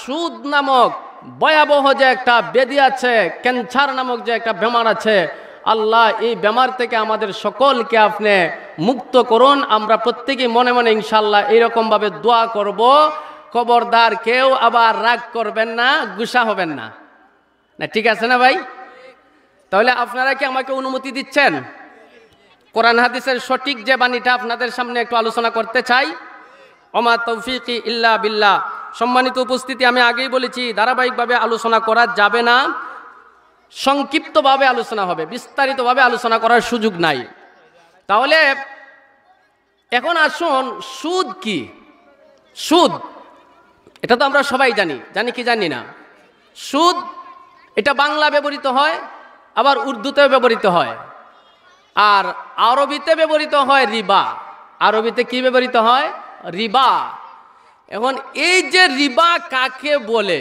সুদ নামক ভয়াবহ যে একটা ব্যাধি আছে, ক্যান্সার নামক যে একটা বেমার আছে, আল্লাহ এই বেমার থেকে আমাদের সকলকে আপনি মুক্ত করুন। আমরা প্রত্যেকেই মনে মনে ইনশাআল্লাহ এইরকমভাবে দোয়া করব। খবরদার কেউ আবার রাগ করবেন না, গুসা হবেন না, না ঠিক আছে না ভাই? তাহলে আপনারা কি আমাকে অনুমতি দিচ্ছেন? কোরআন হাদিসের সঠিক যে বাণীটা আপনাদের সামনে একটু আলোচনা করতে চাই। ওমা তৌফিকি ইল্লা বিল্লাহ। সম্মানিত উপস্থিতি, আমি আগেই বলেছি ধারাবাহিকভাবে আলোচনা করা যাবে না, সংক্ষিপ্তভাবে আলোচনা হবে, বিস্তারিতভাবে আলোচনা করার সুযোগ নাই। তাহলে এখন আসুন, সুদ কি? সুদ এটা তো আমরা সবাই জানি, জানি কি জানি না? সুদ এটা বাংলা ব্যবহৃত হয়, আবার উর্দুতেও ব্যবহৃত হয়, আর আরবিতে ব্যবহৃত হয় রিবা। আরবিতে কি ব্যবহৃত হয়? রিবা। এখন এই যে রিবা কাকে বলে?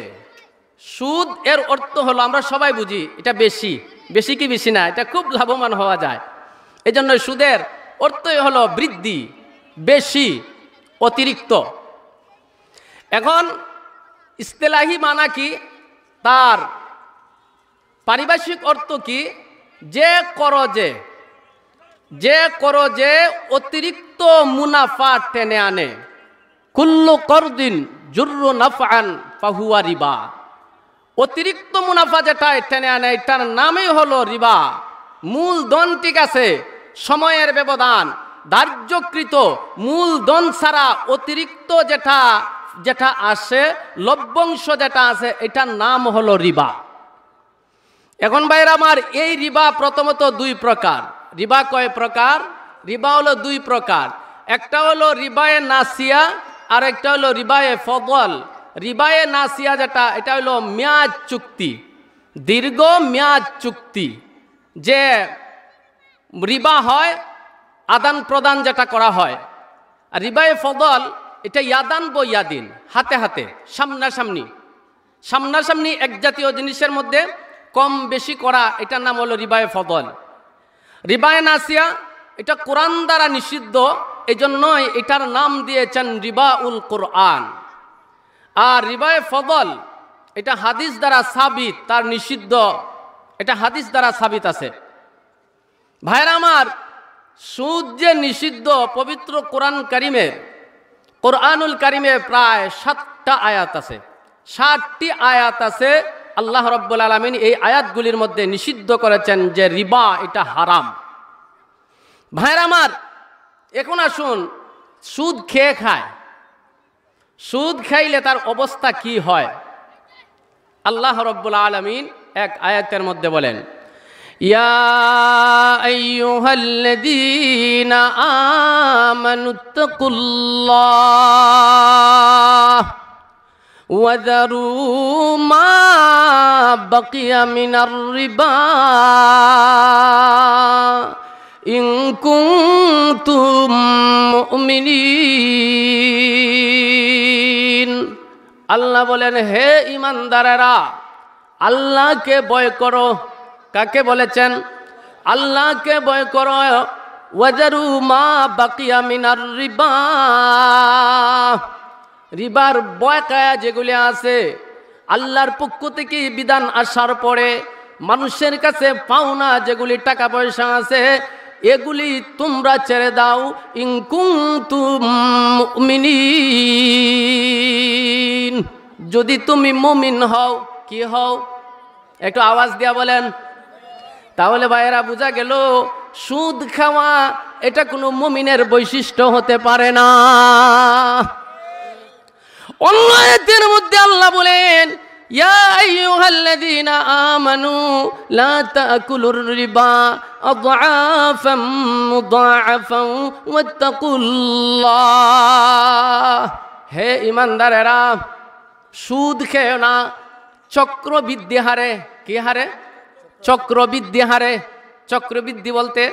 সুদ এর অর্থ হলো, আমরা সবাই বুঝি এটা বেশি। বেশি কি বেশি না, এটা খুব লাভবান হওয়া যায়। এই জন্য সুদের অর্থই হলো বৃদ্ধি, বেশি, অতিরিক্ত। এখন ইস্তেলাহি মানা কি, তার পারিভাষিক অর্থ কি? যে করো যে অতিরিক্ত মুনাফা টেনে আনে। কুল্লু করদিন জুররু নাফআন ফাহুয়া রিবা। অতিরিক্ত মুনাফা যেটা টেনে আনে, এটার নামই হলো রিবা। মূলধন ঠিক আছে, সময়ের ব্যবধান, ধার্যকৃত মূলধন ছাড়া অতিরিক্ত যেটা আসে, লভ্যাংশ যেটা আছে, এটার নাম হলো রিবা। এখন ভাইরা আমার, এই রিবা প্রথমত দুই প্রকার। রিবা কয় প্রকার? রিবা হলো দুই প্রকার। একটা হলো রিবায়ে নাসিয়া, আর একটা হলো রিবায়ে ফদল। রিবায়ে নাসিয়া যেটা, এটা হলো মেয়াদ চুক্তি, দীর্ঘ মেয়াদ চুক্তি। যে রিবা হয় আদান প্রদান যেটা করা হয়। আর রিবায়ে ফদল এটা ইয়াদান বয়াদিন, হাতে হাতে, সামনাসামনি এক জাতীয় জিনিসের মধ্যে কম বেশি করা, এটার নাম হলো রিবায়ে ফদল। রিবায়ে নাসিয়া এটা কোরআন দ্বারা নিষিদ্ধ, এই জন্যই এটার নাম দিয়েছেন রিবাউল কোরআন। আর রিবায়ে ফদল এটা হাদিস দ্বারা সাবিত, তার নিষিদ্ধ, এটা হাদিস দ্বারা সাবিত আছে। ভাইরা আমার, সুদ যে নিষিদ্ধ, পবিত্র কোরআনুল কারিমে প্রায় 7টা আয়াত আছে, 7টি আয়াত আছে। আল্লাহ রাব্বুল আলামিন এই আয়াতগুলির মধ্যে নিষিদ্ধ করেছেন যে রিবা এটা হারাম। ভাইরা আমার, এখন আসুন, সুদ খেয়ে খায়, সুদ খাইলে তার অবস্থা কি হয়? আল্লাহ রাব্বুল আলামিন এক আয়াতের মধ্যে বলেন, ইয়া আইয়ুহাল্লাযীনা আমানুত্তাকুল্লাহ ওয়াযারু মা বাকিয়া মিনার রিবা ইন কুনতুম মুমিনিন। আল্লাহ বলেন, হে ঈমানদারেরা, আল্লাহকে ভয় করো। কাকে বলেছেন? আল্লাহকে ভয় করো। ওয়াজারু মা বাকিয়া মিনার রিবা, রিবার বয়কায়া যেগুলি আছে, আল্লাহর পক্ষ থেকে বিধান আসার পরে মানুষের কাছে পাওনা যেগুলি টাকা পয়সা আছে, এগুলি তোমরা ছেড়ে দাও। ইন কুনতুম মুমিনিন, যদি তুমি মুমিন হও। কি হও? একটু আওয়াজ দিয়া বলেন। তাহলে ভাইয়েরা, বোঝা গেল সুদ খাওয়া এটা কোনো মুমিনের বৈশিষ্ট্য হতে পারে না। অন্য আয়াতের মধ্যে আল্লাহ বলেন, ইয়া আইয়ুহাল্লাযীনা আমানু লা তাকুলুর রিবা আযআফাম মুযাআফান ওয়াত্তাকুল্লাহ। হে ঈমানদারেরা, সুদ খেও না চক্রবৃদ্ধি হারে। কি হারে? চক্রবৃদ্ধি হারে। চক্রবৃদ্ধি বলতে,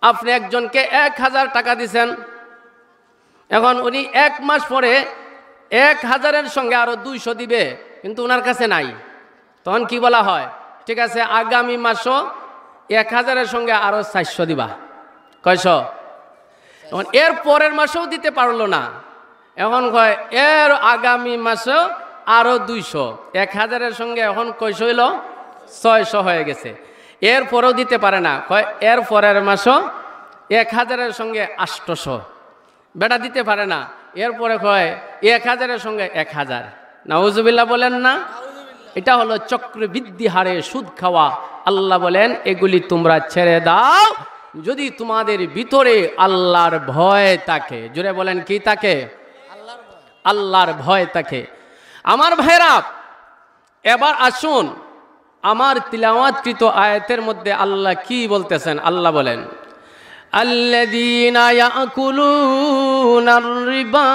আপনি একজনকে 1000 টাকা দিছেন, এখন উনি 1 মাস পরে 1000-এর সঙ্গে আরো 200 দিবে, কিন্তু ওনার কাছে নাই। তখন কি বলা হয়? ঠিক আছে, আগামী মাসও 1000-এর সঙ্গে আরো 400 দিবা। কয়শো? এখন এর পরের মাসেও দিতে পারলো না, এখন কয় এর আগামী মাসেও আরও 200, 1000-এর সঙ্গে এখন কয়শো হইল? 600 হয়ে গেছে। এরপরেও দিতে পারে না, কয় এর পরের মাসও 1000-এর সঙ্গে 800, বেটা দিতে পারে না। এরপরে কয় 1000-এর সঙ্গে 1000। নাউজুবিল্লাহ বলেন না? এটা হলো চক্রবৃদ্ধি হারে সুদ খাওয়া। আল্লাহ বলেন এগুলি তোমরা ছেড়ে দাও যদি তোমাদের ভিতরে আল্লাহর ভয় থাকে। জোরে বলেন কি থাকে? আল্লাহর ভয় থাকে। আমার ভাইরা, এবার আসুন আমার তিলাওয়াতকৃত আয়াতের মধ্যে আল্লাহ কি বলতেছেন। আল্লাহ বলেন আল্লাযীনা ইয়াকুলুনার রিবা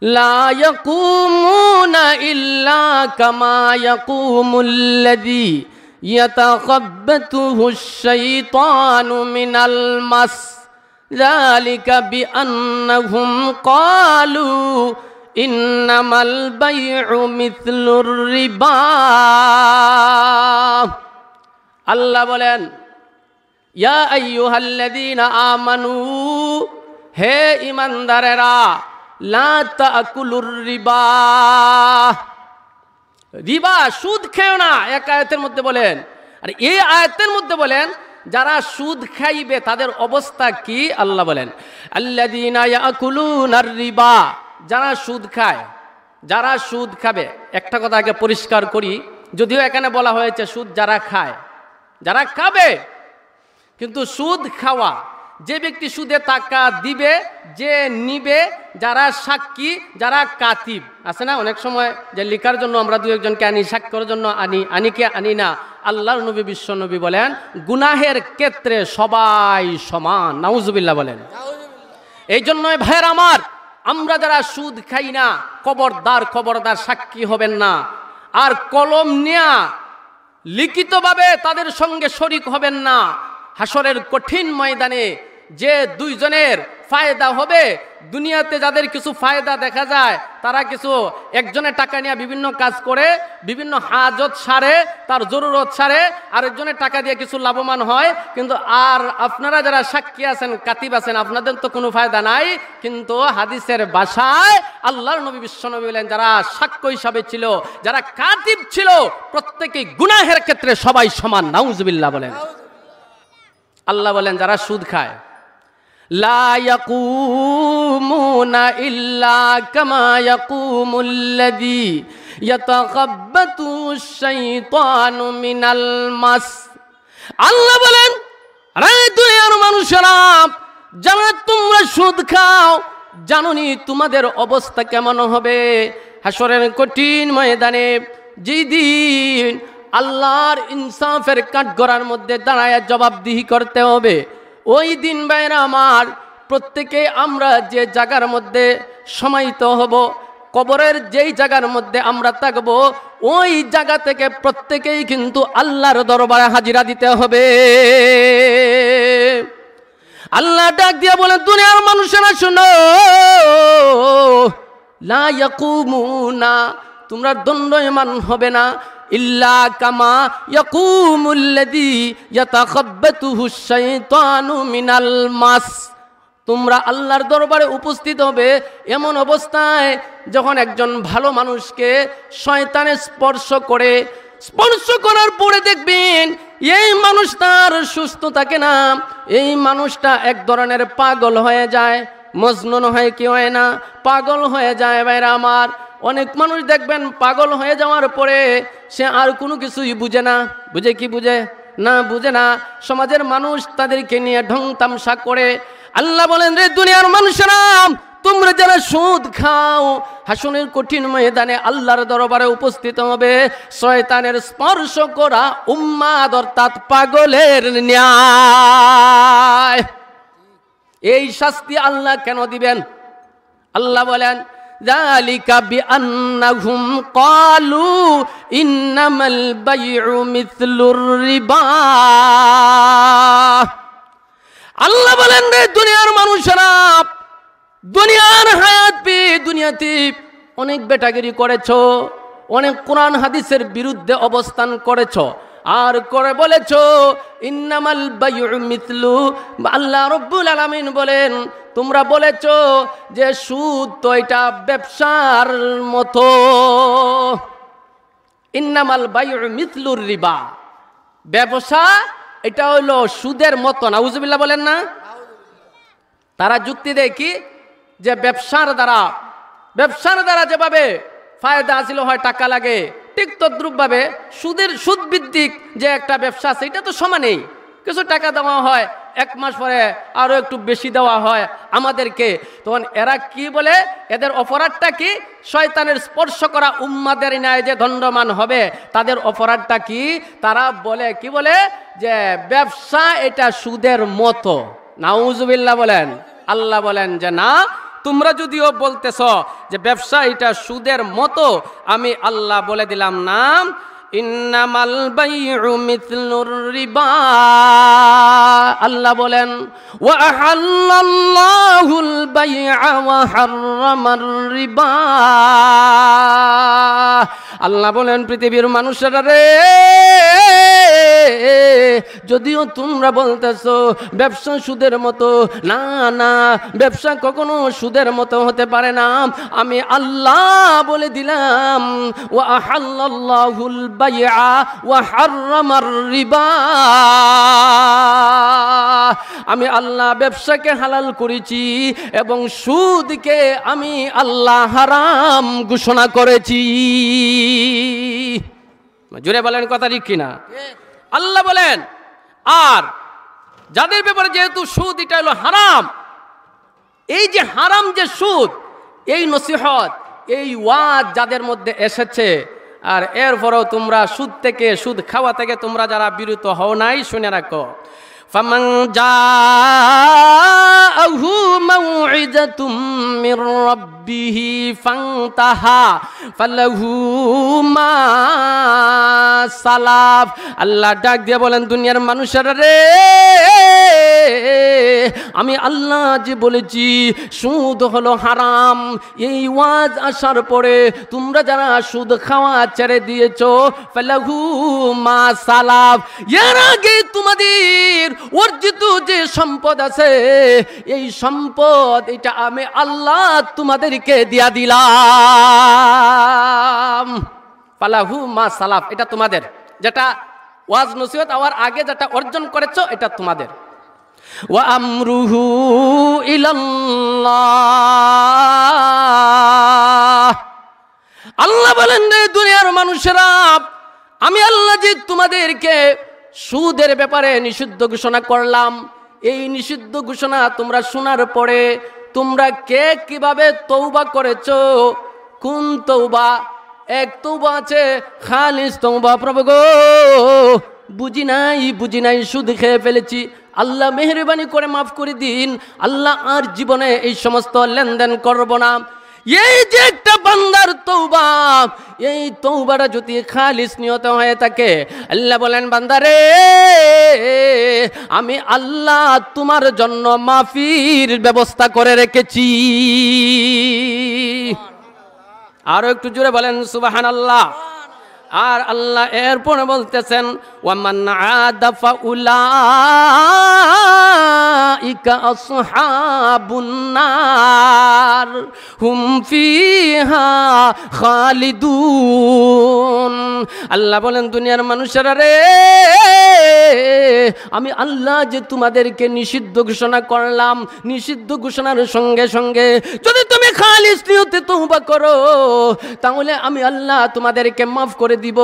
লা ইয়াকুমুনা ইল্লা কামা ইয়াকুমুল্লাযী ইয়াতাখাব্বাতুহুশ শাইতানু মিনাল মাস যালিকা বিআন্নাহুম ক্বালু ইন্নামাল বাইউ মিথলুর রিবা। আল্লাহ বলেন ইয়া আইয়ুহাল্লাযীনা আমানু, হে ঈমানদারেরা, লা তাকুলুর রিবা, রিবা সুদ খেও না। এক আয়াতের মধ্যে বলেন, আর এই আয়াতের মধ্যে বলেন যারা সুদ খাইবে তাদের অবস্থা কি। আল্লাহ বলেন আল্লাযীনা ইয়াকুলুনার রিবা, যারা সুদ খায়, যারা সুদ খাবে। একটা কথা আগে পরিষ্কার করি, যদিও এখানে বলা হয়েছে সুদ যারা খায়, যারা খাবে, কিন্তু সুদ খাওয়া, যে ব্যক্তি সুদে টাকা দিবে, যে নিবে, যারা সাক্ষী, যারা কাতিব আছে না, অনেক সময় যে লিখার জন্য আমরা দু একজনকে আনি, সাক্ষর জন্য আনি কে আনি না। আল্লাহর নবী বিশ্ব নবী বলেন গুনাহের ক্ষেত্রে সবাই সমান। নাউজুবিল্লাহ বলেন। এই জন্যই ভাইয়ের আমার, আমরা যারা সুদ খাই না, খবরদার খবরদার সাক্ষী হবেন না, আর কলম নেয়া লিখিতভাবে তাদের সঙ্গে শরিক হবেন না। হাসরের কঠিন ময়দানে যে দুইজনের ফায়দা হবে, দুনিয়াতে যাদের কিছু ফায়দা দেখা যায়, তারা কিছু একজনের টাকা নিয়ে বিভিন্ন কাজ করে, বিভিন্ন হাজত সারে, তার জরুরত সারে, আরেকজনের টাকা দিয়ে কিছু লাভবান হয়। কিন্তু আর আপনারা যারা সাক্ষী আছেন, কাতিব আছেন, আপনাদের তো কোনো ফায়দা নাই। কিন্তু হাদিসের ভাষায় আল্লাহর নবী বিশ্ব নবী বলেন যারা সাক্ষ্য হিসাবে ছিল, যারা কাতিব ছিল, প্রত্যেকেই গুনাহের ক্ষেত্রে সবাই সমান। নাউজুবিল্লাহ বলেন। আল্লাহ বলেন যারা সুদ খায় লা ইয়াকুমুনা ইল্লা কামা ইয়াকুমুল্লাযী ইয়াতাখাব্বাতুশ শাইতানু মিনাল মাস। আল্লাহ বলেন আরে দুনিয়ার মানুষেরা, যারা তোমরা সুদ খাও, জানোনি তোমাদের অবস্থা কেমন হবে হাসরের কঠিন ময়দানে, যেই দিন আল্লাহর ইনসাফের কাঠগড়ার মধ্যে দাঁড়ায় জবাবদিহি করতে হবে। ওই দিন ভাইরা আমার, প্রত্যেকে আমরা যে জায়গার মধ্যে সমাহিত হব, কবরের যেই জায়গার মধ্যে আমরা থাকব, ওই জায়গা থেকে প্রত্যেকেই কিন্তু আল্লাহর দরবারে হাজিরা দিতে হবে। আল্লাহ ডাক দিয়া বলে দুনিয়ার মানুষেরা শোনো, লা ইয়াকুমুনা, তোমরা দণ্ডায়মান হবে না, ইল্লা কামা ইয়াকুমুল্লাযী ইয়াতাখাব্বাতুহুশ শাইতানু মিনাল মাস। তোমরা আল্লাহর দরবারে উপস্থিত হবে এমন অবস্থায় যখন একজন ভালো মানুষকে শয়তানে স্পর্শ করে, স্পর্শ করার পরে দেখবেন এই মানুষটার সুস্থ থাকে না, এই মানুষটা এক ধরনের পাগল হয়ে যায়। মজনুন হয় কি হয় না, পাগল হয়ে যায়। ভাইরা আমার, অনেক মানুষ দেখবেন পাগল হয়ে যাওয়ার পরে সে আর কোনো কিছুই বুঝে না। বুঝে কি? বুঝে না, বুঝে না। সমাজের মানুষ তাদেরকে নিয়ে ঢং তামসা করে। আল্লাহ বলেন রে দুনিয়ার মানুষেরা, তোমরা যারা সুদ খাও, হাসনের কঠিন ময়দানে আল্লাহর দরবারে উপস্থিত হবে শয়তানের স্পর্শ করা উম্মাদ, অর্থাৎ পাগলের ন্যায়। এই শাস্তি আল্লাহ কেন দিবেন? আল্লাহ বলেন যালিকা বিআন্নাহুম ক্বালু ইন্নামাল বাইউ মিথলুর রিবা। আল্লাহ বলেন রে দুনিয়ার মানুষেরা, দুনিয়ার হায়াত পেয়ে দুনিয়াতে অনেক বেটাগিরি করেছো, অনেক কোরআন হাদিসের বিরুদ্ধে অবস্থান করেছো। আর করে বলেছো ইন্নামাল বাইউ মিথলু, আল্লাহ রাব্বুল আলামিন বলেন তোমরা বলেছো যে সুদ তো এটা ব্যবসার মতো। ইন্নামাল বাইউ মিথলুর রিবা, ব্যবসা এটা হলো সুদের মতো। নাউজুবিল্লাহ বলেন না? তারা যুক্তি দেয় কি যে ব্যবসার দ্বারা যেভাবে ফায়দা হাসিল হয়, টাকা লাগে, ঠিক তদ্রুপভাবে সুদ ভিত্তিক যে একটা ব্যবসা আছে এটা তো সমানেই। কিছু টাকা দেওয়া হয়, 1 মাস পরে আরো একটু বেশি দেওয়া হয় আমাদেরকে। তখন এরা কি বলে, এদের অপরাধটা কি? শয়তানের স্পর্শ করা উম্মাদের ন্যায় যে দণ্ডমান হবে, তাদের অপরাধটা কি? তারা বলে কি বলে যে ব্যবসা এটা সুদের মতো। নাউজুবিল্লাহ বলেন। আল্লাহ বলেন যে না, তোমরা যদিও বলতেছ যে ব্যবসা এটা সুদের মতো, আমি আল্লাহ বলে দিলাম না, ইন্নামাল বাইউ মিথলুর রিবা। আল্লাহ বলেন ওয়া আহাল্লাল্লাহুল বাই'a ওয়া হাররামার রিবা। আল্লাহ বলেন পৃথিবীর মানুষেরা রে, যদিও তোমরা বলতেছো ব্যবসা সুদের মতো, না না, ব্যবসা কখনো সুদের মতো হতে পারে না। আমি আল্লাহ বলে দিলাম ওয়া আহাল্লাল্লাহুল বাই'a ওয়া হাররামার রিবা। আমি আল্লাহ ব্যবসাকে হালাল করেছি এবং সুদকে আমি আল্লাহ হারাম ঘোষণা করেছি। জোরে বলেন কথা ঠিক কিনা? আল্লাহ বলেন আর যাদের ব্যাপারে যেহেতু সুদ এটা হলো হারাম, এই যে হারাম যে সুদ, এই নসিহত, এই ওয়াজ যাদের মধ্যে এসেছে, আর এরপরেও তোমরা সুদ খাওয়া থেকে তোমরা যারা বিরত হও নাই, শুনে রাখো, ফামান জাআহু মাউইযাতুম মির রাব্বিহি ফান্তাহা ফালাহু মা সালাফ। আল্লাহ ডাক দিয়ে বলেন দুনিয়ার মানুষেরা রে, আমি আল্লাহ যে বলেছি সুদ হলো হারাম, এই ওয়াজ আসার পরে তোমরা যারা সুদ খাওয়া ছেড়ে দিয়েছো, ফালাহু মা সালাফ, এর আগে তোমাদের অর্জিত যে সম্পদ আছে, এই সম্পদ এটা আমি আল্লাহ তোমাদেরকে দিয়া দিলাম। ফালাহু মা সালাফ, এটা তোমাদের, যেটা ওয়াজ নসিহত হওয়ার আগে যেটা অর্জন করেছো এটা তোমাদের। ওয়া আমরুহু ইলাল্লাহ। আল্লাহ বলেন রে দুনিয়ার মানুষেরা, আমি আল্লাহ যে তোমাদেরকে সুদের ব্যাপারে নিষিদ্ধ ঘোষণা করলাম, এই নিষিদ্ধ ঘোষণা তোমরা শোনার পরে তোমরা কে কিভাবে তওবা করেছো? কোন তওবা? এক তওবা আছে খালিস তওবা, প্রভু গো বুঝি নাই সুদ খেয়ে ফেলেছি, আল্লাহ মেহেরবানি করে মাফ করে দিন, আল্লাহ আর জীবনে এই সমস্ত লেনদেন করব না। এই যে একটা বান্দার তওবা, এই তওবাটা যদি খালিস নিয়ত হয়ে থাকে, আল্লাহ বলেন বান্দারে আমি আল্লাহ তোমার জন্য মাফির ব্যবস্থা করে রেখেছি। আরো একটু জোরে বলেন সুবহানাল্লাহ। আর আল্লাহ এরপরে বলতেছেন ওয়ামান আদা ফাউলাইকা আসহাবুন নার হুম ফিহা খালিদুন। আল্লাহ বলেন দুনিয়ার মানুষেরা রে, আমি আল্লাহ যে তোমাদেরকে নিষিদ্ধ ঘোষণা করলাম, নিষিদ্ধ ঘোষণার সঙ্গে সঙ্গে যদি তুমি খালিস নিয়তে তওবা করো, তাহলে আমি আল্লাহ তোমাদেরকে মাফ করে দিব।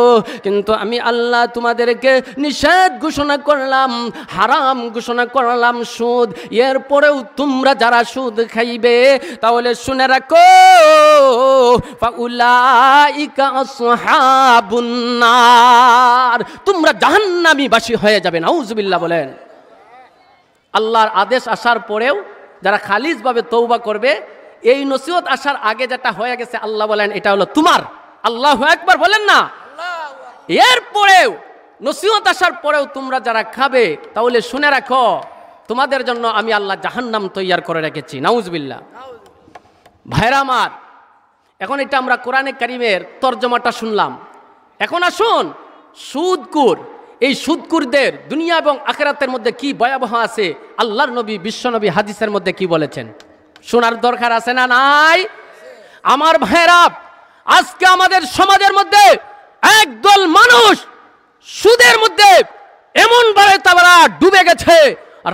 কিন্তু আমি আল্লাহ তোমাদেরকে নিষেধ ঘোষণা করলাম, হারাম ঘোষণা করলাম সুদ। এরপরেও তোমরা যারা সুদ খাইবে, তাহলে শুনে রাখো ফাউলাইকা আসহাবুন নার, তোমরা জাহান্নামী বাসী হয়ে যাবে। নাউজুবিল্লাহ বলেন। আল্লাহর আদেশ আসার পরেও যারা খালিসভাবে তওবা করবে, এই নসিহত আসার আগে যেটা হয়ে গেছে, আল্লাহ বলেন এটা হলো তোমার। আল্লাহু আকবার বলেন না। এরপরেও নসিহত আসার পরেও তোমরা যারা খাবে, তাহলে শুনে রাখো তোমাদের জন্য আমি আল্লাহ জাহান্নাম তৈয়ার করে রেখেছি। নাউজুবিল্লাহ। ভাইরা আমার, এখন এটা আমরা কোরআনে কারিমের তরজমাটা শুনলাম। এখন আসুন সুদকুর এই সুদকুরদের দুনিয়া এবং আখিরাতের মধ্যে কি ভয়াবহ আছে, আল্লাহর নবী বিশ্বনবী হাদিসের মধ্যে কি বলেছেন শোনার দরকার আছে না নাই? আমার ভাইরা, আজকে আমাদের সমাজের মধ্যে একদল মানুষ সুদের মধ্যে এমন ভাবে তারা ডুবে গেছে,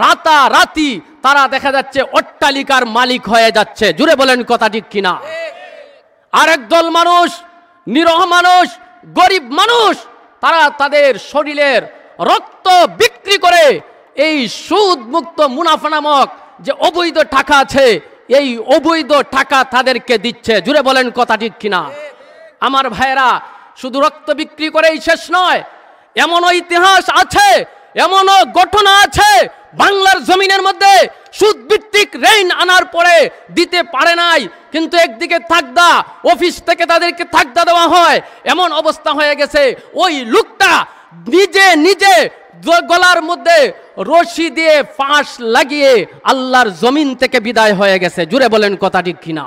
রাতারাতি তারা দেখা যাচ্ছে অট্টালিকার মালিক হয়ে যাচ্ছে। জুড়ে বলেন কথা ঠিক কিনা? আরেক দল মানুষ, নিরহ মানুষ, গরিব মানুষ, তারা তাদের শরীরের রক্ত বিক্রি করে এই সুদ মুক্ত মুনাফা নামক যে অবৈধ টাকা আছে, এই অবৈধ টাকা তাদেরকে দিচ্ছে। জুড়ে বলেন কথা ঠিক কিনা? আমার ভাইরা, শুধু রক্ত বিক্রি করেই শেষ নয়, এমনও ইতিহাস আছে, এমনও ঘটনা আছে বাংলার জমিনের মধ্যে সুদ ভিত্তিক ঋণ আনার পরে দিতে পারে নাই, কিন্তু একদিকে তাকদা, অফিস থেকে তাদেরকে তাকদা দেওয়া হয়, এমন অবস্থা হয়ে গেছে ওই লোকটা নিজে নিজে গলার মধ্যে রশি দিয়ে ফাঁস লাগিয়ে আল্লাহর জমিন থেকে বিদায় হয়ে গেছে। জুড়ে বলেন কথা ঠিক কিনা?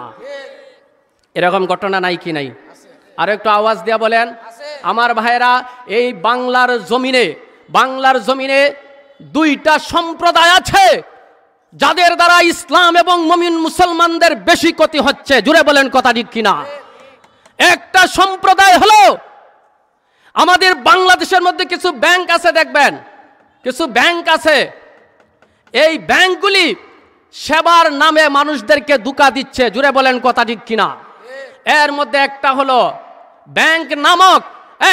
এরকম ঘটনা নাই কি নাই? আর একটু আওয়াজ দিয়া বলেন। আমার ভাইরা, এই বাংলার জমিনে দুইটা সম্প্রদায় আছে যাদের দ্বারা ইসলাম এবং মুমিন মুসলমানদের বেশি ক্ষতি হচ্ছে। জুড়ে বলেন কথা ঠিক কিনা? একটা সম্প্রদায় হলো আমাদের বাংলাদেশের মধ্যে কিছু ব্যাংক আছে, দেখবেন কিছু ব্যাংক আছে, এই ব্যাংকগুলি সেবার নামে মানুষদেরকে ধোঁকা দিচ্ছে। জুড়ে বলেন কথা ঠিক কিনা? এর মধ্যে একটা হলো ব্যাংক নামক,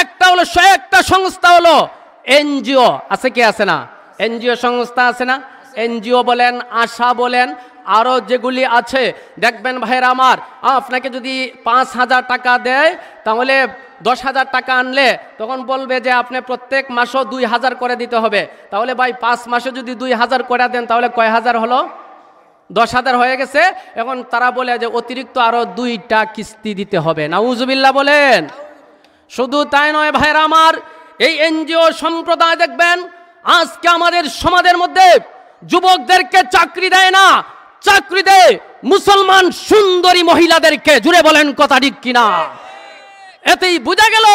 একটা হলো একটা সংস্থা হলো এনজিও। আছে কি আছে না? এনজিও সংস্থা আছে না? এনজিও বলেন, আশা বলেন, আরো যেগুলি আছে দেখবেন ভাইরা আমার, আপনাকে যদি 5,000 টাকা দেয় তাহলে 10,000 টাকা আনলে তখন বলবে যে আপনি প্রত্যেক মাসও 2,000 করে দিতে হবে। তাহলে ভাই 5 মাসে যদি 2,000 করে দেন তাহলে কয় হাজার হলো? 10,000 হয়ে গেছে। এখন তারা বলে যে অতিরিক্ত আরো 2টা কিস্তি দিতে হবে। নাউজুবিল্লাহ বলেন। শুধু তাই নয় ভাইরা আমার, এই এনজিও সম্প্রদায় দেখবেন আজকে আমাদের সমাজের মধ্যে যুবকদেরকে চাকরি দেয় না, চাকরি দেয় মুসলমান সুন্দরী মহিলাদেরকে। জুড়ে বলেন কথা ঠিক কিনা? এতেই বোঝা গেল,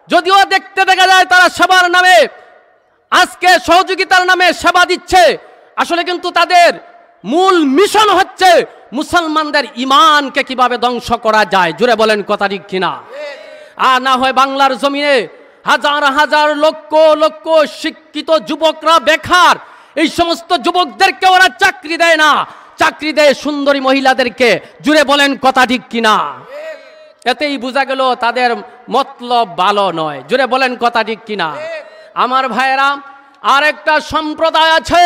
যদিও দেখতে দেখা যায় তারা সেবার নামে, আজকে সহযোগিতার নামে সেবা দিচ্ছে, আসলে কিন্তু তাদের মূল মিশন হচ্ছে মুসলমানদের ঈমানকে কিভাবে ধ্বংস করা যায়। জুড়ে বলেন কথা ঠিক কিনা? আর না হয় বাংলার জমিনে হাজার হাজার লক্ষ লক্ষ শিক্ষিত যুবকরা বেকার, এই সমস্ত যুবকদেরকে ওরা চাকরি দেয় না, চাকরি দেয় সুন্দরী মহিলাদেরকে। জুড়ে বলেন কথা ঠিক কিনা? এতেই বোঝা গেল তাদের মতলব ভালো নয়। জুড়ে বলেন কথা ঠিক কিনা? আমার ভাইয়েরা, আরেকটা সম্প্রদায় আছে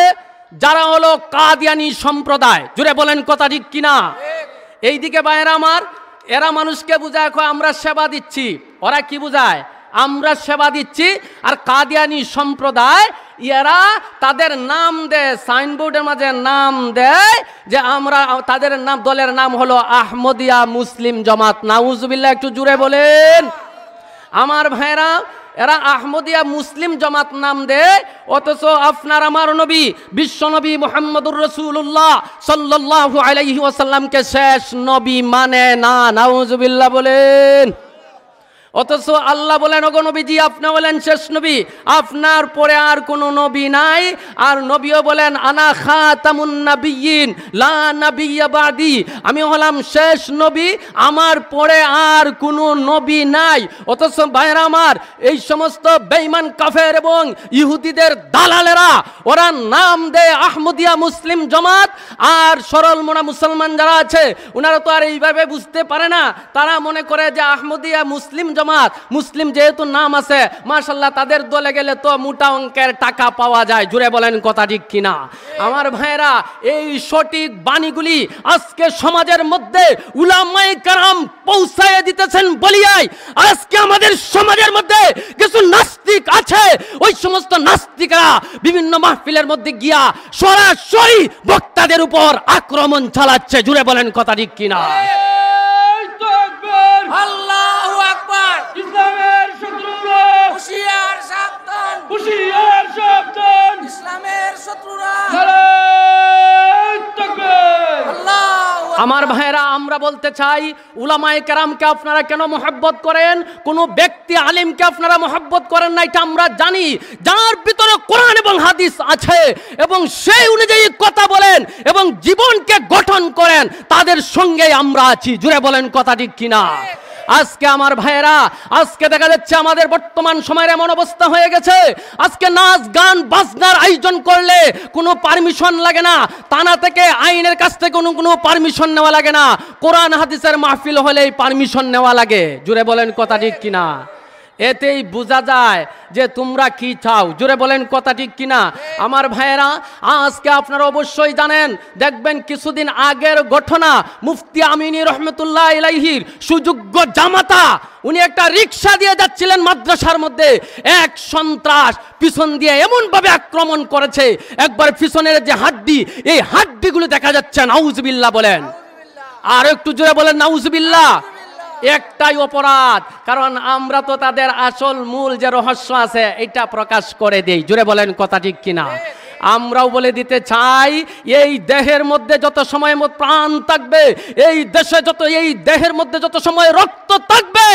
যারা হলো কাদিয়ানি সম্প্রদায়। জুড়ে বলেন কথা ঠিক কিনা? এইদিকে ভাইয়েরা আমার, এরা মানুষকে বুঝায় আমরা সেবা দিচ্ছি, ওরা কি বুঝায়? আমরা সেবা দিচ্ছি। আর কাদিয়ানি সম্প্রদায় এরা তাদের নাম দেয়, সাইনবোর্ডের মাঝে নাম দেয় যে আমরা, তাদের নাম, দলের নাম হলো আহমদিয়া মুসলিম জামাত। নাউজুবিল্লাহ, একটু জুড়ে বলেন। আমার ভাইরা, এরা আহমদিয়া মুসলিম জামাত নাম দেয়, অথচ আপনার আমার নবী বিশ্বনবী মুহাম্মদুর রাসূলুল্লাহ সাল্লাল্লাহু আলাইহি ওয়াসাল্লামকে শেষ নবী মানে না। নাউজুবিল্লাহ বলেন। অথচ আল্লাহ বলেন, ওগো নবীজি আপনি বলেন শেষ নবী, আপনার পরে আর কোনো নবী নাই। আর নবীও বলেন আনা খাতামুন নাবিয়্যিন লা নাবিয়্যা বাদি, আমি হলাম শেষ নবী, আমার পরে আর কোনো নবী নাই। অথচ ভাইরা আমার, এই সমস্ত বেঈমান কাফের এবং ইহুদিদের দালালেরা ওরা নাম দেয় আহমদিয়া মুসলিম জামাত। আর সরল মনা মুসলমান যারা আছে ওনারা তো আর এইভাবে বুঝতে পারে না, তারা মনে করে যে আহমদিয়া মুসলিম জামাত, মুসলিম যেহেতু নাম আছে, মাশাআল্লাহ তাদের দলে গেলে তো মোটা অঙ্কের টাকা পাওয়া যায়। জুড়ে বলেন কথা ঠিক কিনা? আমার ভাইরা, এই সঠিক বাণীগুলি আজকে সমাজের মধ্যে উলামায়ে কেরাম পৌঁছায় দিতেছেন বলিয়াই আজকে আমাদের সমাজের মধ্যে কিছু নাস্তিক আছে, ওই সমস্ত নাস্তিকরা বিভিন্ন মাহফিলের মধ্যে গিয়া সরাসরি বক্তাদের উপর আক্রমণ চালাচ্ছে। জুড়ে বলেন কথা ঠিক কিনা? আল্লাহু আকবার। ইসলামের শত্রুরা হুঁশিয়ার সাবধান, হুঁশিয়ার সাবধান, ইসলামের শত্রুরা। নারায়ে তাকবীর। আল্লাহু আকবার। আমার ভাইরা, আমরা বলতে বলতে চাই, উলামায়ে কেরামকে আপনারা কেন মহব্বত করেন? কোনো ব্যক্তি আলিমকে আপনারা মহব্বত করেন না, এটা আমরা জানি। যার ভিতরে কোরআন এবং হাদিস আছে এবং সেই অনুযায়ী কথা বলেন এবং জীবনকে গঠন করেন, তাদের সঙ্গে আমরা আছি। জুড়ে বলেন কথা ঠিক কিনা? আজকে আমার ভাইয়েরা, আজকে দেখা যাচ্ছে আমাদের বর্তমান সময়ের এমন অবস্থা হয়ে গেছে, আজকে নাচ গান বাজনার আয়োজন করলে কোনো পারমিশন লাগে না, থানা থেকে আইনের কাছ থেকে কোনো পারমিশন নেওয়া লাগে না, কোরআন হাদিসের মাহফিল হলেই পারমিশন নেওয়া লাগে। জুড়ে বলেন কথা ঠিক কিনা? এতেই বোঝা যায় যে তোমরা কি চাও। জোরে বলেন কথা ঠিক কিনা? আমার ভাইয়েরা, আজকে আপনারা অবশ্যই জানেন, দেখবেন কিছুদিন আগের ঘটনা, মুফতি আমিনী রহমতুল্লাহ আলাইহির সুযোগ্য জামাতা, উনি একটা রিক্সা দিয়ে যাচ্ছিলেন মাদ্রাসার মধ্যে, এক সন্ত্রাস পিছন দিয়ে এমন ভাবে আক্রমণ করেছে, একবার পিছনের যে হাড্ডি, এই হাড্ডিগুলো দেখা যাচ্ছে। নাউজুবিল্লাহ বলেন, আর একটু জোরে বলেন নাউজুবিল্লাহ। একটাই অপরাধ, কারণ আমরা তো তাদের আসল মূল যে রহস্য আছে এটা প্রকাশ করে দেই। জোরে বলেন কথা ঠিক কিনা? আমরাও বলে দিতে চাই, এই দেহের মধ্যে যত সময় প্রাণ থাকবে, এই দেহের মধ্যে যত সময় রক্ত থাকবে,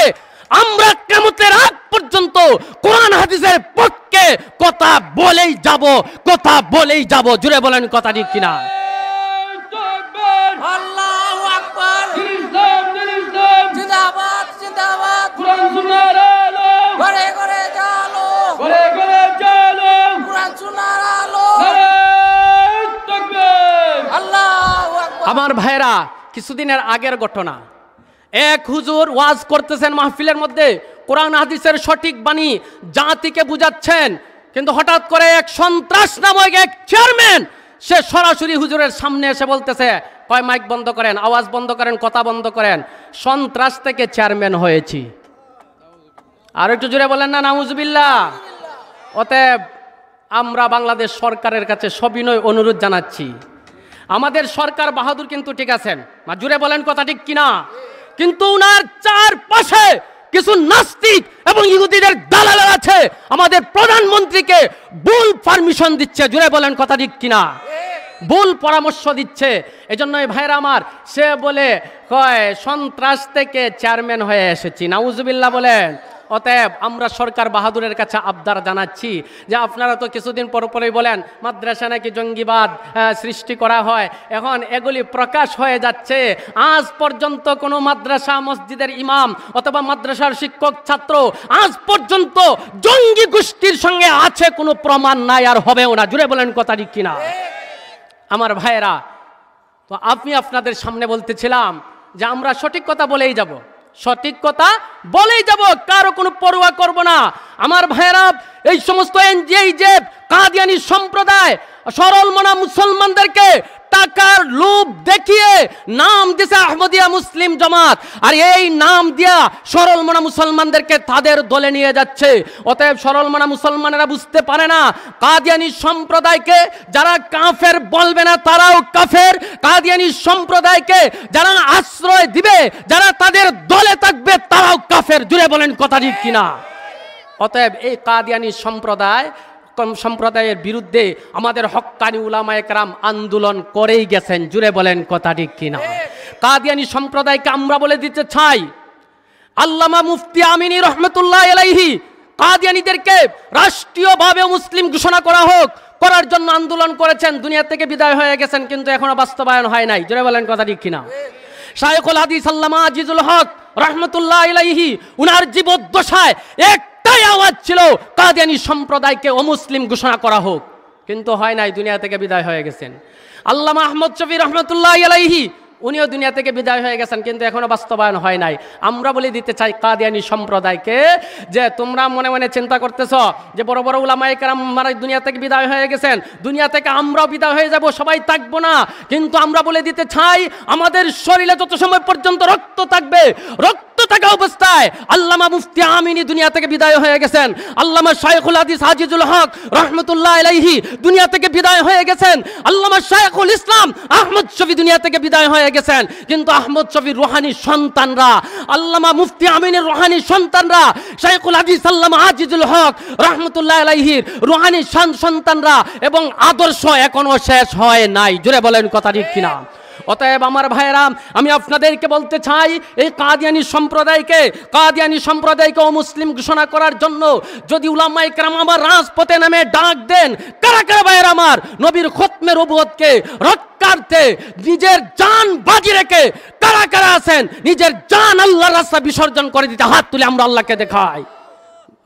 আমরা কিয়ামতের আগ পর্যন্ত কোরআন হাদিসের পক্ষে কথা বলেই যাব, কথা বলেই যাব। জোরে বলেন কথা ঠিক কিনা? আল্লাহু আকবার। ইসলাম ইসলাম জিন্দাবাদ জিন্দাবাদ। কোরআন সুন্নাহর আলো, ঘরে ঘরে জালো, ঘরে ঘরে চলো, কোরআন সুন্নাহর আলো। নারায়ে তাকবীর। আল্লাহু আকবার। আমার ভাইরা, কিছুদিনের আগের ঘটনা, এক হুজুর ওয়াজ করতেছেন মাহফিলের মধ্যে, কোরআন হাদিসের সঠিক বাণী জাতিকে বুঝাচ্ছেন, কিন্তু হঠাৎ করে এক সন্ত্রাস নামক এক চেয়ারম্যান, সে সরাসরি হুজুরের সামনে এসে বলতেছে, কয় মাইক বন্ধ করেন, আওয়াজ বন্ধ করেন, কথা বন্ধ করেন, সন্ত্রাস থেকে চেয়ারম্যান হয়েছি। আর একটু জোরে বলেন না নাউজুবিল্লাহ। অতএব আমরা বাংলাদেশ সরকারের কাছে সবিনয় অনুরোধ জানাচ্ছি, আমাদের সরকার বাহাদুর কিন্তু ঠিক আছেন, জুড়ে বলেন কথা ঠিক কিনা? কিন্তু উনার চারপাশে কিছু নাস্তিক এবং ইহুদিদের দালাল আছে, আমাদের প্রধানমন্ত্রীকে ভুল পারমিশন দিচ্ছে। জুড়ে বলেন কথা ঠিক কিনা? ভুল পরামর্শ দিচ্ছে। এজন্যই ভাইরা আমার, সে বলে কয় সন্ত্রাস থেকে চেয়ারম্যান হয়ে এসেছি। নাউজুবিল্লাহ বলেন। অতএব আমরা সরকার বাহাদুরের কাছে আবদার জানাচ্ছি যে আপনারা তো কিছুদিন পর পরই বলেন মাদ্রাসা নাকি জঙ্গিবাদ সৃষ্টি করা হয়, এখন এগুলি প্রকাশ হয়ে যাচ্ছে। আজ পর্যন্ত কোনো মাদ্রাসা মসজিদের ইমাম অথবা মাদ্রাসার শিক্ষক ছাত্র আজ পর্যন্ত জঙ্গি গোষ্ঠীর সঙ্গে আছে কোনো প্রমাণ নাই, আর হবেও না। জুড়ে বলেন কথা ঠিক কিনা? আমার ভাইয়েরা, তো আমি আপনাদের সামনে বলতেছিলাম যে আমরা সঠিক কথা বলেই যাব, সঠিক কথা বলেই যাব, কারো কোনো পরোয়া করব না। আমার ভাইয়েরা, এই সমস্ত যে কাদিয়ানি সম্প্রদায় সরল মনা মুসলমানদেরকে টাকার লোভ দেখিয়ে নাম দিয়েছে আহমদিয়া মুসলিম জামাত, আর এই নাম দিয়া সরল মনা মুসলমানদেরকে তাদের দলে নিয়ে যাচ্ছে। অতএব সরল মনা মুসলমানেরা বুঝতে পারে না, কাদিয়ানি সম্প্রদায়কে যারা কাফের বলবে না তারাও কাফের, কাদিয়ানি সম্প্রদায়কে যারা আশ্রয় দিবে, যারা তাদের দলে থাকবে তারাও কাফের। জুড়ে বলেন কথা ঠিক কিনা? অতএব এই কাদিয়ানি সম্প্রদায়ের বিরুদ্ধে আমাদের হক্কানি উলামায়ে কেরাম আন্দোলন করেই গেছেন। জুড়ে বলেন কথা ঠিক কিনা? কাদিয়ানি সম্প্রদায়কে আমরা বলে দিতে চাই, আল্লামা মুফতি আমিনী রহমতুল্লাহ আলাইহি কাদিয়ানীদেরকে রাষ্ট্রীয়ভাবে মুসলিম ঘোষণা করার জন্য আন্দোলন করেছেন, দুনিয়া থেকে বিদায় হয়ে গেছেন, কিন্তু এখনো বাস্তবায়ন হয় নাই। জুড়ে বলেন কথা ঠিক কিনা? শায়খুল হাদিস আল্লামা আজিজুল হক রহমতুল্লাহ আলাইহি উনার জীবদ্দশায় একটাই আওয়াজ ছিল, কাদিয়ানি সম্প্রদায়কে অমুসলিম ঘোষণা করা হোক, কিন্তু হয় নাই, দুনিয়া থেকে বিদায় হয়ে গেছেন। আল্লামা আহমদ শফি রহমতুল্লাহ আলাইহি উনিও দুনিয়া থেকে বিদায় হয়ে গেছেন, কিন্তু এখনো বাস্তবায়ন হয় নাই। আমরা বলে দিতে চাই কাদিয়ানি সম্প্রদায়কে যে তোমরা মনে মনে চিন্তা করতেছ যে বড় বড় উলামায়ে কেরাম দুনিয়া থেকে বিদায় হয়ে গেছেন, দুনিয়া থেকে আমরাও বিদায় হয়ে যাব, সবাই থাকবো না। কিন্তু আমরা বলে দিতে চাই, আমাদের শরীরে যত সময় পর্যন্ত রক্ত থাকবে, রক্ত থাকা অবস্থায় আল্লামা মুফতি আমিনী দুনিয়া থেকে বিদায় হয়ে গেছেন, আল্লামা শায়খুল হাদিস আজিজুল হক রহমতুল্লাহ আলাইহি দুনিয়া থেকে বিদায় হয়ে গেছেন, আল্লামা শায়খুল ইসলাম আহমদ শফি দুনিয়া থেকে বিদায় হয়ে গেছেন, কিন্তু আহমদ শফির রুহানি সন্তানরা, আল্লামা মুফতি আমিনের রুহানি সন্তানরা, শায়খুল হাদিস আল্লামা আজিজুল হক রহমতুল্লাহ আলাইহির রুহানি সন্তানরা এবং আদর্শ এখনো শেষ হয় নাই। জুড়ে বলেন কথা ঠিক কিনা? অতএব আমার ভাইয়েরা, আমি আপনাদেরকে বলতে চাই, এই কাদিয়ানী সম্প্রদায়কে অমুসলিম ঘোষণা করার জন্য যদি উলামায়ে কেরাম আমার রাজপথে নামে ডাক দেন, কারা কারা ভাইয়েরা আমার নবীর খতমে নবুয়তকে রক্ষার্থে নিজের জান বাজি রেখে কারা কারা আছেন নিজের জান আল্লাহর রাস্তায় বিসর্জন করে দিতে হাত তুলে আমরা আল্লাহকে দেখাই।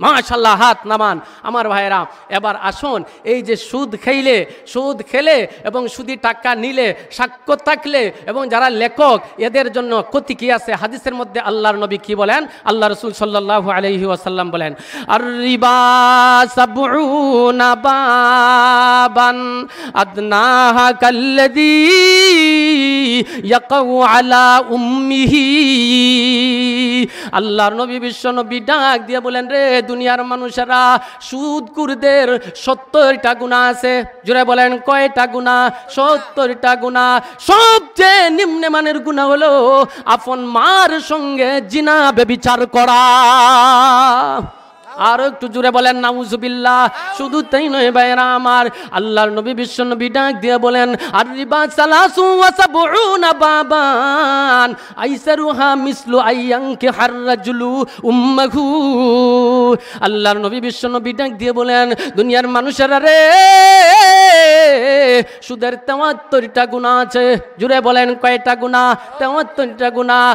মাশাআল্লাহ, হাত নামান আমার ভাইয়েরা। এবার আসুন, এই যে সুদ খেলে এবং সুদি টাকা নিলে, সাক্ষ্য থাকলে এবং যারা লেখক, এদের জন্য ক্ষতি কি আছে? হাদিসের মধ্যে আল্লাহর নবী কি বলেন? আল্লাহ রাসূল সাল্লাল্লাহু আলাইহি ওয়াসাল্লাম বলেন, আর রিবা সাবউনা বাবান আদনাহা কাল্লাযী ইয়াকাউ আলা উম্মিহি। আল্লাহর নবী বিশ্ব নবী ডাক দিয়ে বলেন, রে দুনিয়ার মানুষেরা, সুদখোরদের 70টা গুনাহ আছে। জোরে বলেন, কয়টা গুনাহ? 70টা গুনাহ। সবচেয়ে নিম্নমানের গুনাহ হলো আপন মার সঙ্গে জিনা ব্যভিচার করা। আর একটু জোরে বলেন নাউজুবিল্লাহ। শুধু তাই নয় ভাইরা আমার, আল্লাহর নবী বিশ্ব নবী ডাক দিয়ে বলেন, আর রিবা সালাসু ওয়া সাবউনা বাবান আইসারুহা মিসলু আইয়ানকি হাররাজুলু উম্মাহু। আল্লাহর নবী বিশ্ব নবী ডাক দিয়ে বলেন, দুনিয়ার মানুষেরা রে, সুদের 73টা গুনাহ আছে। জোরে বলেন, কয়টা গুনাহ? 73টা গুনাহ।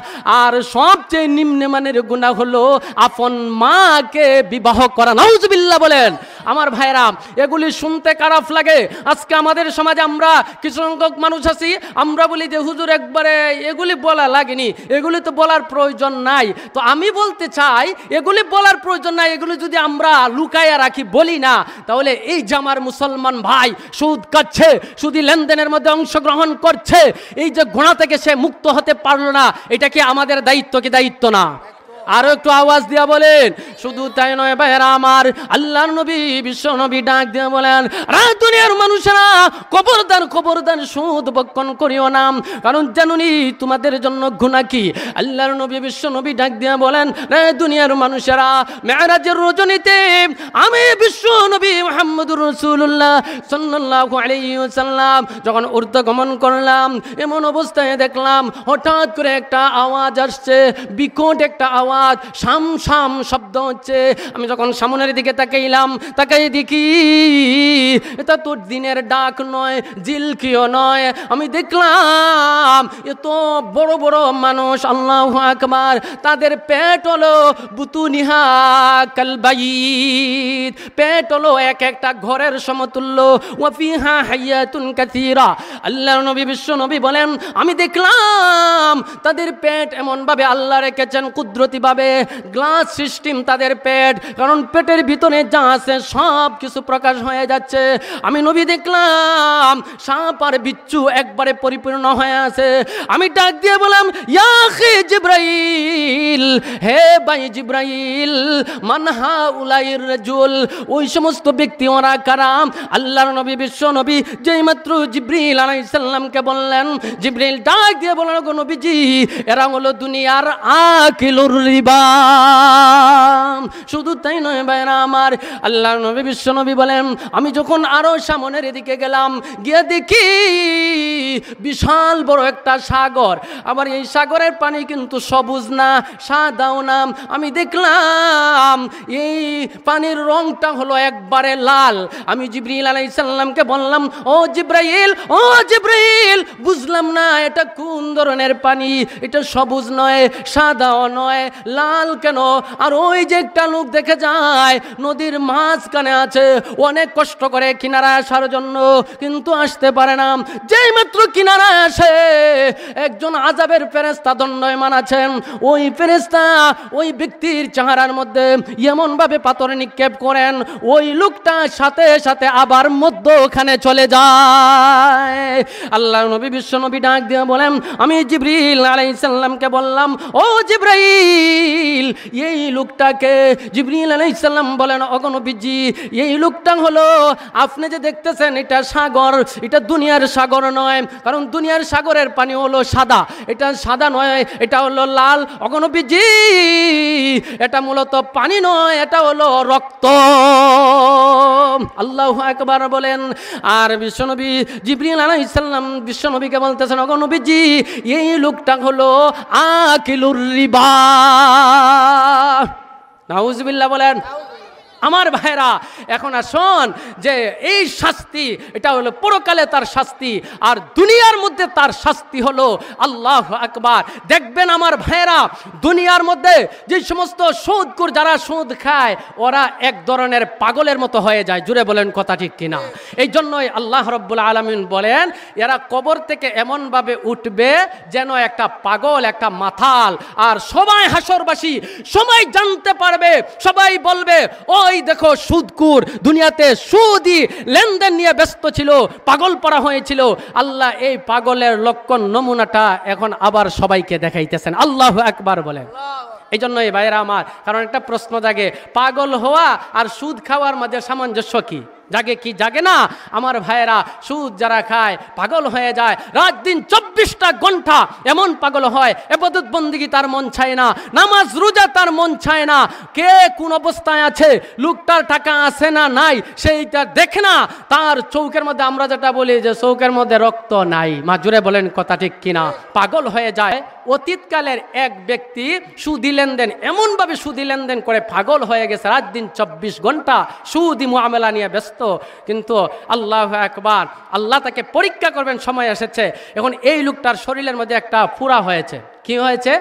আর সবচেয়ে নিম্নমানের গুনাহ হলো আপন মাকে বিবাহ করা। নাউজুবিল্লাহ বলেন। আমার ভাইরা, এগুলি শুনতে খারাপ লাগে। আজকে আমাদের সমাজে আমরা কিছু সংখ্যক মানুষ আছি, আমরা বলি যে হুজুর একবারে এগুলি বলা লাগেনি, এগুলি তো বলার প্রয়োজন নাই। তো আমি বলতে চাই, এগুলি বলার প্রয়োজন নাই, এগুলি যদি আমরা লুকায়া রাখি, বলি না, তাহলে এই যে আমার মুসলমান ভাই সুদ খাচ্ছে, সুদি লেনদেনের মধ্যে অংশগ্রহণ করছে, এই যে গুনাহ থেকে সে মুক্ত হতে পারলো না, এটা কি আমাদের দায়িত্ব কি দায়িত্ব না? আরো একটু আওয়াজ দিয়া বলেন। শুধু তাই নয় ভাইয়েরা আমার, আল্লাহর নবী বিশ্ব নবী ডাক দিয়া বলেন, দুনিয়ার মানুষেরা, খবরদার সুদ ভক্ষণ করিও না, কারণ জানুনি তোমাদের জন্য গুনাহ কি। আল্লাহর নবী বিশ্ব নবী ডাক দিয়া বলেন, দুনিয়ার মানুষেরা, মেরাজের রজনীতে আমি বিশ্ব নবী মুহাম্মদুর রাসূলুল্লাহ সাল্লাল্লাহু আলাইহি ওয়াসাল্লাম যখন ঊর্ধ্বগমন করলাম, এমন অবস্থায় দেখলাম হঠাৎ করে একটা আওয়াজ আসছে, বিকট একটা আওয়াজ, শাম শাম শব্দ হচ্ছে। আমি যখন সামনের দিকে তাকাইলাম, তাকাই দেখি এটা তো দিনের ডাক নয়, জিলকিও নয়। আমি দেখলাম এত বড় বড় মানুষ, আল্লাহু আকবার, তাদের পেট হলো বুতুনিহা কালবাইত, পেট হলো এক একটা ঘরের সমতুল্য। ওয়া ফিহা হায়াতুন কাসীরা। আল্লাহর নবী বিশ্ব নবী বলেন, আমি দেখলাম তাদের পেট এমন ভাবে আল্লাহ রেখেছেন, কুদরতি ভাবে গ্লাস সিস্টেম তাদের পেট, কারণ পেটের ভিতরে যা আছে সব কিছু প্রকাশ হয়ে যাচ্ছে। আমি নবী দেখলাম সাপ আর বিচ্ছু একবারে পরিপূর্ণ হয়ে আছে। আমি ডাক দিয়ে বললাম, ইয়া আখি জিবরাইল, হে ভাই জিবরাইল, মানহা উলাইর রাজুল, ওই সমস্ত ব্যক্তি ওরা কারা? আল্লাহর নবী বিশ্ব নবী যেই মাত্র জিবরিল আলাইহিস সালামকে বললেন, জিবরিল ডাক দিয়ে বললেন, গো নবীজি, এরা হলো দুনিয়ার আকিলুর রিবা। শুধু তাই নয় ভাইরা আমার, আল্লাহর নবী বিশ্ব নবী বলেন, আমি যখন আরো সামনের দিকে গেলাম, গিয়ে দেখি বিশাল বড় একটা সাগর। আবার এই সাগরের পানি কিন্তু সবুজ না, সাদাও না। আমি দেখলাম এই পানির রংটা হলো একবারে লাল। আমি জিবরিল আলাইহিস সালামকে বললাম, ও জিবরাইল, বুঝলাম না এটা কোন ধরনের পানি, এটা সবুজ নয়, সাদাও নয়, লাল কেন? আর ওই যে একটা লোক দেখে যায় নদীর মাঝখানে আছে, অনেক কষ্ট করে কিনারায় আসার জন্য, কিন্তু আসতে পারে না। যেই মাত্র কিনারায় আসে, একজন আযাবের ফেরেশতা দণ্ডায়মান আছেন। ওই ফেরেশতা ওই ব্যক্তির চেহারার মধ্যে এমন ভাবে পাথর নিক্ষেপ করেন, ওই লোকটা সাথে সাথে আবার মধ্যখানে চলে যায়। আল্লাহর নবী বিশ্ব নবী ডাক দিয়ে বলেন, আমি জিবরিল আলাইহিস সালামকে বললাম, ও জিবরাইল, এই লোকটাকে? জিবরিল আলাইহিস সালাম বলেন, ওগো নবীজি, এই লোকটা হলো আপনি যে দেখতেছেন এটা সাগর, এটা দুনিয়ার সাগর নয়, কারণ দুনিয়ার সাগরের পানি হলো সাদা, এটা সাদা নয়, এটা হলো লাল। ওগো নবীজি, এটা মূলত পানি নয়, এটা হলো রক্ত। আল্লাহু আকবার বলেন। আর বিশ্বনবী জিবরিল আলাইহিস সালাম বিশ্বনবীকে বলতেছেন, ওগো নবীজি, এই লোকটা হলো আকিলুর রিবা। নাউজুবিল্লাহ বলেন। আমার ভাইরা, এখন আসুন যে এই শাস্তি, এটা হলো পরকালে তার শাস্তি, আর দুনিয়ার মধ্যে তার শাস্তি হলো আল্লাহু আকবার। দেখবেন আমার ভাইরা, দুনিয়ার মধ্যে যে সমস্ত সুদখোর যারা সুদ খায়, ওরা এক ধরনের পাগলের মতো হয়ে যায়। জুড়ে বলেন কথা ঠিক কিনা? এই জন্যই আল্লাহ রাব্বুল আলামিন বলেন, এরা কবর থেকে এমনভাবে উঠবে যেন একটা পাগল, একটা মাথাল। আর সবাই হাসরবাসী সবাই জানতে পারবে, সবাই বলবে, ওই দেখো সুদখোর, দুনিয়াতে সুদি লেনদেন নিয়ে ব্যস্ত ছিল, পাগল পড়া হয়েছিল। আল্লাহ এই পাগলের লক্ষণ নমুনাটা এখন আবার সবাইকে দেখাইতেছেন। আল্লাহু আকবার বলেন। এই জন্যই ভাইরা আমার, কারণ একটা প্রশ্ন জাগে, পাগল হওয়া আর সুদ খাওয়ার মাঝে সামঞ্জস্য কি? জাগে কি জাগে না? আমার ভাইয়েরা, সুদ যারা খায় পাগল হয়ে যায়, রাত দিন 24টা ঘন্টা এমন পাগল হয়, ইবাদত বন্দেগী তার মন চায় না, নামাজ রোজা তার মন চায় না, কে কোন অবস্থায় আছে, লোকটার টাকা আছে না নাই সেইটা দেখে না। তার চৌকের মধ্যে, আমরা যেটা বলি যে চৌকের মধ্যে রক্ত নাই, মা জুড়ে বলেন কথা ঠিক কিনা? পাগল হয়ে যায়। অতীতকালের এক ব্যক্তি সুদি লেনদেন, এমনভাবে সুদি লেনদেন করে পাগল হয়ে গেছে, রাত দিন 24 ঘন্টা সুদি মুআমালা নিয়ে ব্যস্ত। কিন্তু আল্লাহু আকবার, আল্লাহ তাকে পরীক্ষা করবেন, সময় এসেছে। এখন এই লোকটার শরীরের মধ্যে একটা ফুরা হয়েছে। কি হয়েছে?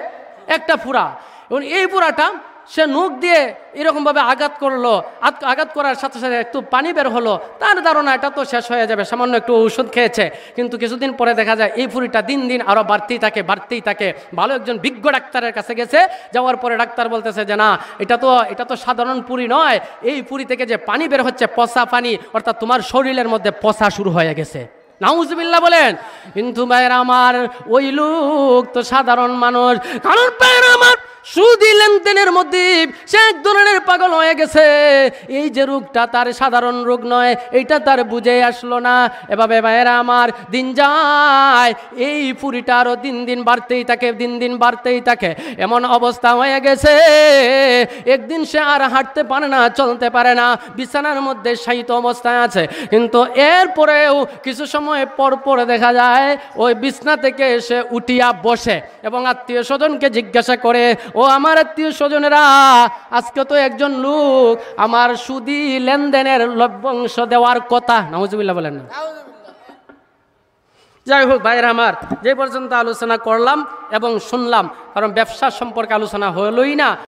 একটা ফুরা। এবং এই ফুরাটা সে নখ দিয়ে এরকমভাবে আঘাত করলো, আঘাত করার সাথে সাথে একটু পানি বের হলো। তার ধারণা এটা তো শেষ হয়ে যাবে, সামান্য একটু ওষুধ খেয়েছে। কিন্তু কিছুদিন পরে দেখা যায় এই ফুরিটা দিন দিন আরও বাড়তেই থাকে। ভালো একজন বিজ্ঞ ডাক্তারের কাছে গেছে, যাওয়ার পরে ডাক্তার বলতেছে যে না, এটা তো সাধারণ পুরি নয়, এই পুরি থেকে যে পানি বের হচ্ছে পচা পানি, অর্থাৎ তোমার শরীরের মধ্যে পচা শুরু হয়ে গেছে। নাউজুবিল্লাহ বলেন। কিন্তু ভাইরা আমার, ওই লোক তো সাধারণ মানুষ, কারণ ভাইরা আমার সুদি লেনদেনের মধ্যে সে এক ধরনের পাগল হয়ে গেছে। এই যে রোগটা তার সাধারণ রোগ নয়, এইটা তার বুঝে আসলো না। এভাবে ভাইরা আমার দিন যায়, এই পুরিটা আরও দিন দিন বাড়তেই থাকে। এমন অবস্থা হয়ে গেছে, একদিন সে আর হাঁটতে পারে না, চলতে পারে না, বিছানার মধ্যে শায়িত অবস্থায় আছে। কিন্তু এরপরেও কিছু সময় পর দেখা যায় ওই বিছনা থেকে সে উঠিয়া বসে এবং আত্মীয় স্বজনকে জিজ্ঞাসা করে, ও আমার আত্মীয় স্বজনেরা, আজকে তো একজন লোক আমার সুদি লেনদেনের লভ্যাংশ দেওয়ার কথা। নাউজুবিল্লাহ বলেন না। যাই হোক ভাইরা আমার, যে পর্যন্ত আলোচনা করলাম এবং শুনলাম, কারণ ব্যবসা সম্পর্কে আলোচনা হলোই না।